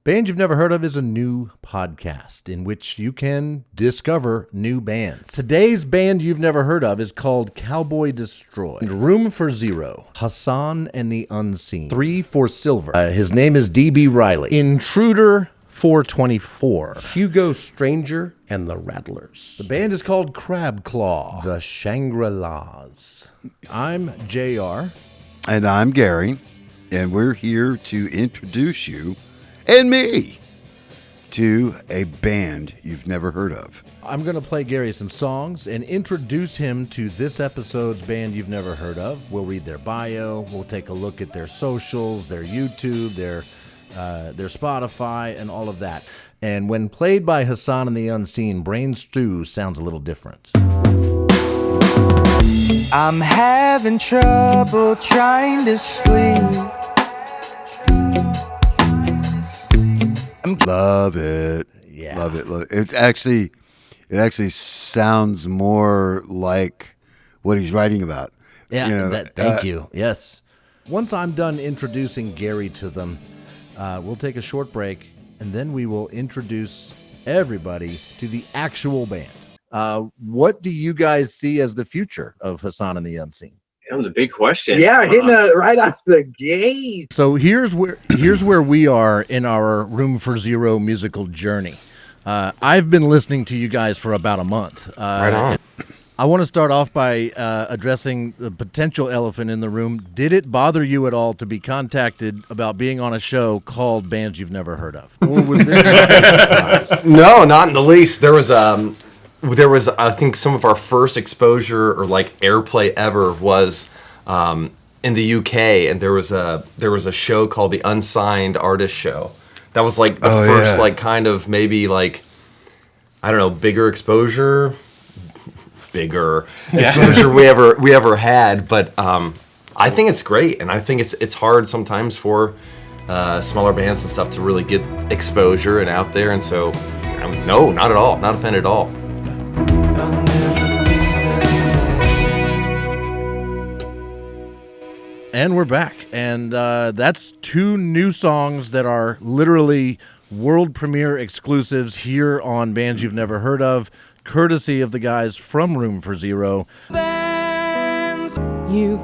Band You've Never Heard Of is a new podcast in which you can discover new bands. Today's band you've never heard of is called Cowboy Destroy. Room for Zero, Hassan and the Unseen. 3 for Silver. His name is D.B. Riley. Intruder 424. Hugo Stranger and the Rattlers. The band is called Crab Claw. The Shangri-Las. I'm JR. And I'm Gary. And we're here to introduce you and me to a band you've never heard of. I'm going to play Gary some songs and introduce him to this episode's band you've never heard of. We'll read their bio. We'll take a look at their socials, their YouTube, their Spotify, and all of that. And when played by Hassan and the Unseen, Brain Stew sounds a little different. I'm having trouble trying to sleep. Love it. Yeah. Love it. It actually sounds more like what he's writing about. Yeah, thank you. Yes. Once I'm done introducing Gary to them, we'll take a short break, and then we will introduce everybody to the actual band. What do you guys see as the future of Hassan and the Unseen? That was a big question. Yeah, hitting it right out the gate. So here's where we are in our Room for Zero musical journey. I've been listening to you guys for about a month. Right on. I want to start off by addressing the potential elephant in the room. Did it bother you at all to be contacted about being on a show called Bands You've Never Heard Of? Or was there No, not in the least. There was I think some of our first exposure or like airplay ever was in the UK, and there was a show called the Unsigned Artist Show. That was like the first like kind of maybe like, I don't know, bigger exposure we ever had. But I think it's great, and I think it's hard sometimes for smaller bands and stuff to really get exposure and out there. And so no, not at all, not a fan at all. And we're back, and that's 2 new songs that are literally world premiere exclusives here on Bands You've Never Heard Of, courtesy of the guys from Room for Zero. Bands you've